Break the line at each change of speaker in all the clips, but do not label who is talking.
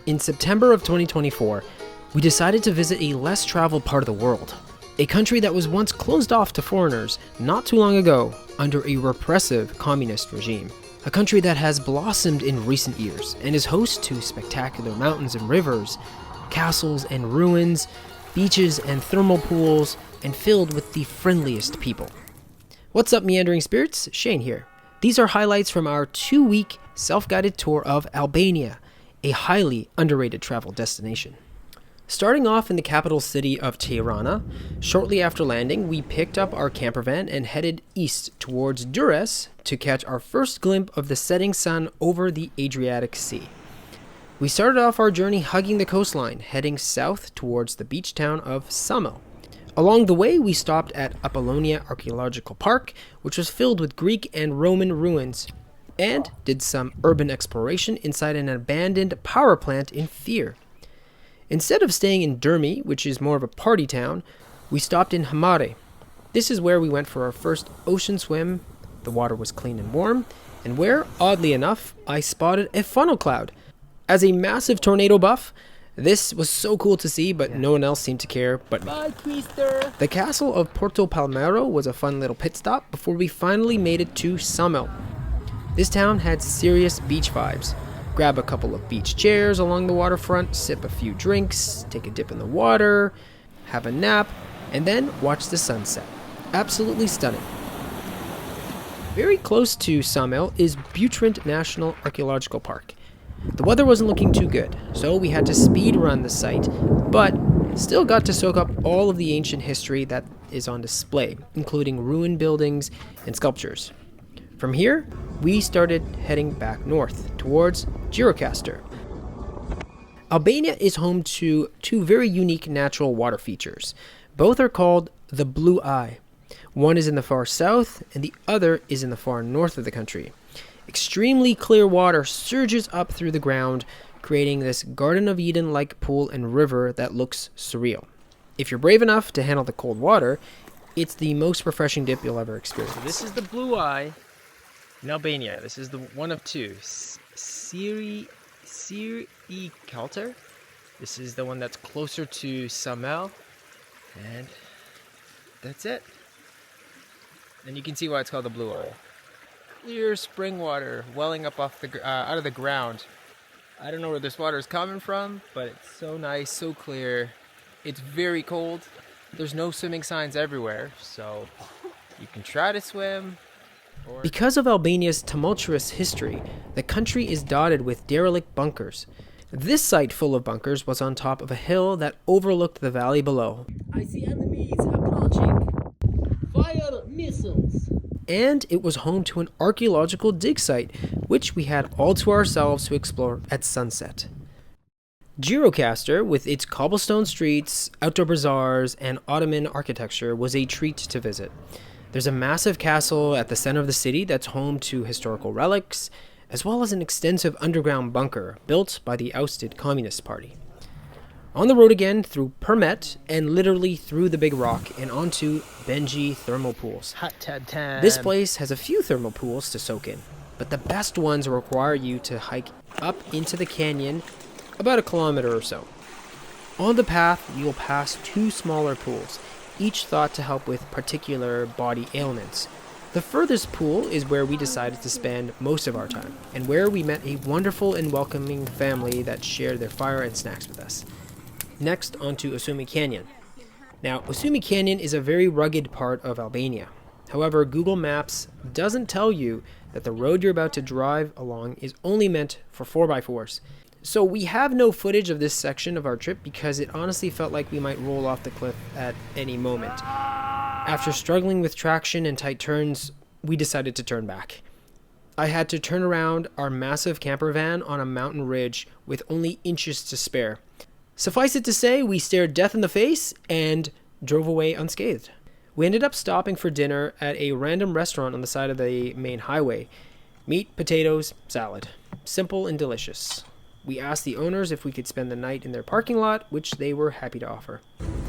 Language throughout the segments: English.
In September of 2024, we decided to visit a less traveled part of the world, a country that was once closed off to foreigners not too long ago under a repressive communist regime. A country that has blossomed in recent years and is host to spectacular mountains and rivers, castles and ruins, beaches and thermal pools, and filled with the friendliest people. What's up, meandering spirits? Shane here. These are highlights from our 2-week self-guided tour of Albania, a highly underrated travel destination. Starting off in the capital city of Tirana, shortly after landing, we picked up our camper van and headed east towards Durres to catch our first glimpse of the setting sun over the Adriatic Sea. We started off our journey hugging the coastline, heading south towards the beach town of Ksamil. Along the way, we stopped at Apollonia Archaeological Park, which was filled with Greek and Roman ruins, and did some urban exploration inside an abandoned power plant in Theth. Instead of staying in Durres, which is more of a party town, we stopped in Himare. This is where we went for our first ocean swim. The water was clean and warm, and where, oddly enough, I spotted a funnel cloud. As a massive tornado buff, this was so cool to see, but no one else seemed to care but me.
Bye, Twister.
The castle of Porto Palmero was a fun little pit stop before we finally made it to Ksamil. This town had serious beach vibes. Grab a couple of beach chairs along the waterfront, sip a few drinks, take a dip in the water, have a nap, and then watch the sunset. Absolutely stunning. Very close to Ksamil is Butrint National Archaeological Park. The weather wasn't looking too good, so we had to speed run the site, but still got to soak up all of the ancient history that is on display, including ruined buildings and sculptures. From here, we started heading back north towards Gjirokaster. Albania is home to two very unique natural water features. Both are called the Blue Eye. One is in the far south, and the other is in the far north of the country. Extremely clear water surges up through the ground, creating this Garden of Eden-like pool and river that looks surreal. If you're brave enough to handle the cold water, it's the most refreshing dip you'll ever experience.
So this is the Blue Eye in Albania. This is the one of two. Gjirokaster. This is the one that's closer to Ksamil, and that's it. And you can see why it's called the Blue Eye. Clear spring water welling up off the out of the ground. I don't know where this water is coming from, but it's so nice, so clear. It's very cold. There's no swimming signs everywhere, so you can try to swim.
Because of Albania's tumultuous history, the country is dotted with derelict bunkers. This site full of bunkers was on top of a hill that overlooked the valley below.
I see enemies approaching. Fire missiles.
And it was home to an archaeological dig site, which we had all to ourselves to explore at sunset. Gjirokaster, with its cobblestone streets, outdoor bazaars, and Ottoman architecture, was a treat to visit. There's a massive castle at the center of the city that's home to historical relics, as well as an extensive underground bunker built by the ousted Communist Party. On the road again through Permet and literally through the Big Rock and onto Benjes thermal pools.
Hot tub time.
This place has a few thermal pools to soak in, but the best ones require you to hike up into the canyon about 1 kilometer or so. On the path, you'll pass 2 smaller pools, each thought to help with particular body ailments. The furthest pool is where we decided to spend most of our time, and where we met a wonderful and welcoming family that shared their fire and snacks with us. Next, onto Osumi Canyon. Now, Osumi Canyon is a very rugged part of Albania. However, Google Maps doesn't tell you that the road you're about to drive along is only meant for 4x4s. So we have no footage of this section of our trip because it honestly felt like we might roll off the cliff at any moment. After struggling with traction and tight turns, we decided to turn back. I had to turn around our massive camper van on a mountain ridge with only inches to spare. Suffice it to say, we stared death in the face and drove away unscathed. We ended up stopping for dinner at a random restaurant on the side of the main highway. Meat, potatoes, salad. Simple and delicious. We asked the owners if we could spend the night in their parking lot, which they were happy to offer.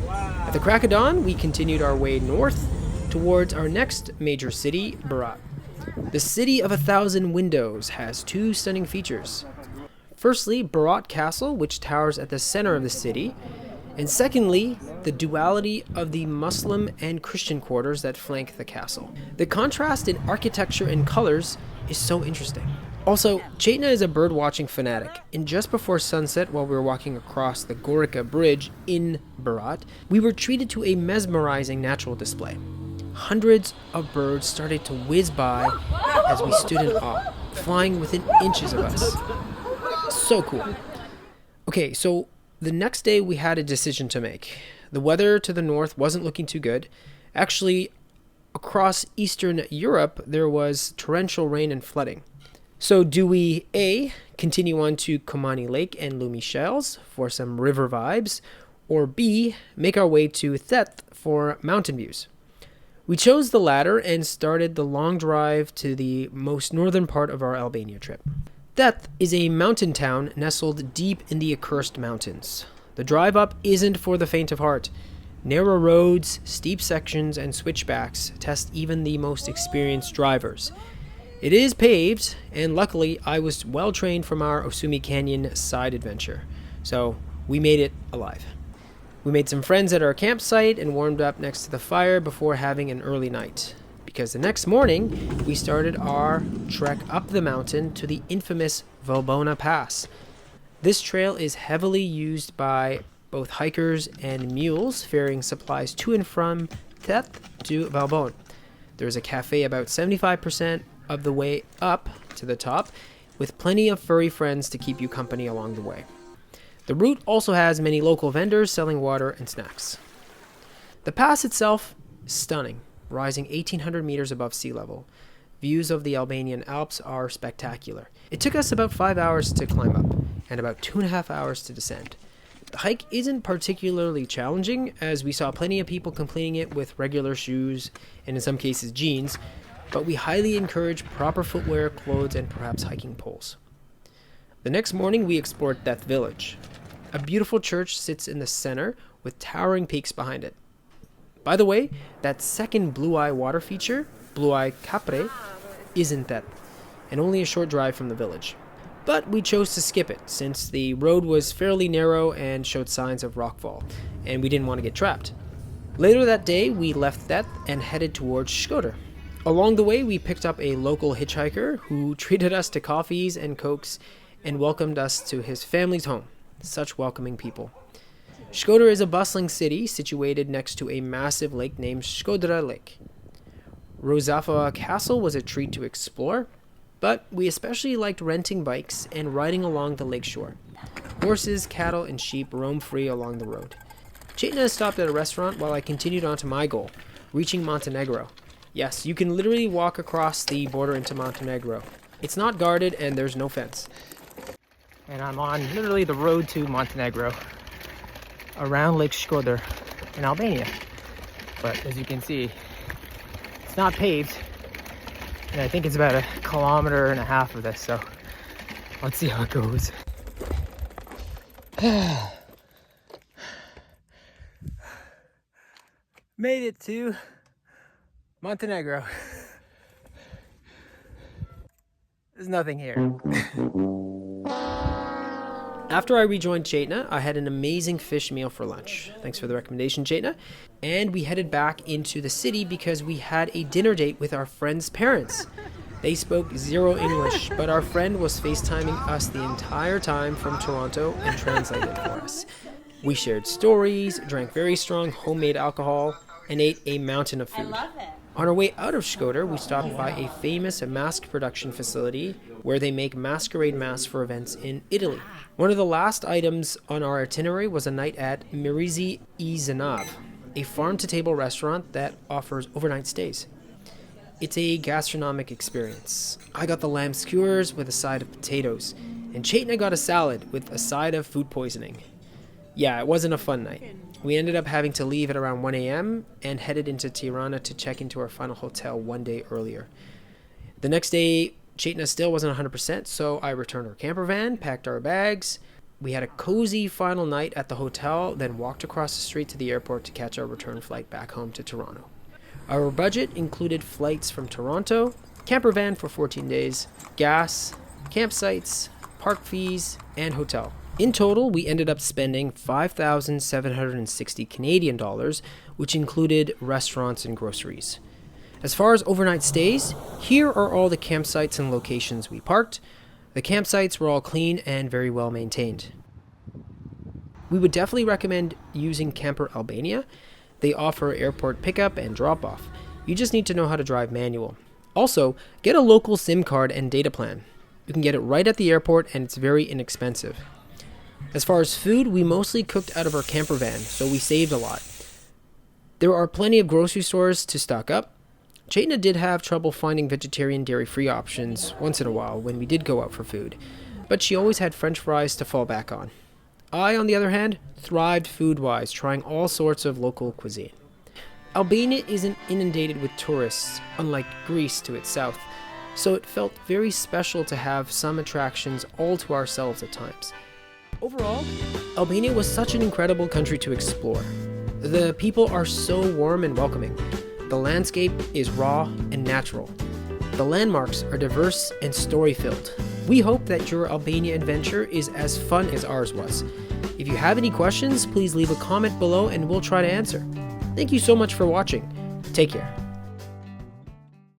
Wow. At the crack of dawn, we continued our way north towards our next major city, Berat. The city of 1,000 windows has 2 stunning features. Firstly, Berat Castle, which towers at the center of the city, and secondly, the duality of the Muslim and Christian quarters that flank the castle. The contrast in architecture and colors is so interesting. Also, Chetna is a bird-watching fanatic, and just before sunset while we were walking across the Gorica Bridge in Berat, we were treated to a mesmerizing natural display. Hundreds of birds started to whiz by as we stood in awe, flying within inches of us. So cool. Okay, so the next day we had a decision to make. The weather to the north wasn't looking too good. Actually, across Eastern Europe, there was torrential rain and flooding. So do we A, continue on to Komani Lake and Lumi Shells for some river vibes, or B, make our way to Theth for mountain views? We chose the latter and started the long drive to the most northern part of our Albania trip. Theth is a mountain town nestled deep in the accursed mountains. The drive up isn't for the faint of heart. Narrow roads, steep sections, and switchbacks test even the most experienced drivers. It is paved, and luckily I was well trained from our Osumi Canyon side adventure, so we made it alive. We made some friends at our campsite and warmed up next to the fire before having an early night, because the next morning we started our trek up the mountain to the infamous Valbona Pass. This trail is heavily used by both hikers and mules ferrying supplies to and from Theth to Valbona. There's a cafe about 75% of the way up to the top, with plenty of furry friends to keep you company along the way. The route also has many local vendors selling water and snacks. The pass itself is stunning, rising 1,800 meters above sea level. Views of the Albanian Alps are spectacular. It took us about 5 hours to climb up, and about 2.5 hours to descend. The hike isn't particularly challenging, as we saw plenty of people completing it with regular shoes, and in some cases jeans, but we highly encourage proper footwear, clothes, and perhaps hiking poles. The next morning, we explored Theth Village. A beautiful church sits in the center with towering peaks behind it. By the way, that second Blue Eye water feature, Blue Eye Capre, is in Theth, and only a short drive from the village. But we chose to skip it, since the road was fairly narrow and showed signs of rockfall, and we didn't want to get trapped. Later that day, we left Theth and headed towards Shkoder. Along the way, we picked up a local hitchhiker who treated us to coffees and cokes and welcomed us to his family's home. Such welcoming people. Shkoder is a bustling city situated next to a massive lake named Shkoder Lake. Rozafa Castle was a treat to explore, but we especially liked renting bikes and riding along the lakeshore. Horses, cattle, and sheep roam free along the road. Chetna stopped at a restaurant while I continued on to my goal, reaching Montenegro. Yes, you can literally walk across the border into Montenegro. It's not guarded and there's no fence. And I'm on literally the road to Montenegro, around Lake Shkoder in Albania. But as you can see, it's not paved, and I think it's about 1.5 kilometers of this, so let's see how it goes. Made it to Montenegro. There's nothing here. After I rejoined Chetna, I had an amazing fish meal for lunch. Thanks for the recommendation, Chetna. And we headed back into the city because we had a dinner date with our friend's parents. They spoke zero English, but our friend was FaceTiming us the entire time from Toronto and translated for us. We shared stories, drank very strong homemade alcohol, and ate a mountain of food. On our way out of Shkoder, we stopped by a famous mask production facility where they make masquerade masks for events in Italy. One of the last items on our itinerary was a night at Mirizi I Zanav, a farm-to-table restaurant that offers overnight stays. It's a gastronomic experience. I got the lamb skewers with a side of potatoes, and Chetna got a salad with a side of food poisoning. Yeah, it wasn't a fun night. We ended up having to leave at around 1 a.m. and headed into Tirana to check into our final hotel one day earlier. The next day, Chetna still wasn't 100%, so I returned our camper van, packed our bags. We had a cozy final night at the hotel, then walked across the street to the airport to catch our return flight back home to Toronto. Our budget included flights from Toronto, camper van for 14 days, gas, campsites, park fees, and hotel. In total, we ended up spending 5,760 Canadian dollars, which included restaurants and groceries. As far as overnight stays, here are all the campsites and locations we parked. The campsites were all clean and very well maintained. We would definitely recommend using Camper Albania. They offer airport pickup and drop-off. You just need to know how to drive manual. Also, get a local SIM card and data plan. You can get it right at the airport and it's very inexpensive. As far as food, we mostly cooked out of our camper van, so we saved a lot. There are plenty of grocery stores to stock up. Chetna did have trouble finding vegetarian dairy-free options once in a while when we did go out for food, but she always had French fries to fall back on. I, on the other hand, thrived food-wise, trying all sorts of local cuisine. Albania isn't inundated with tourists, unlike Greece to its south, so it felt very special to have some attractions all to ourselves at times. Overall, Albania was such an incredible country to explore. The people are so warm and welcoming. The landscape is raw and natural. The landmarks are diverse and story-filled. We hope that your Albania adventure is as fun as ours was. If you have any questions, please leave a comment below and we'll try to answer. Thank you so much for watching. Take care.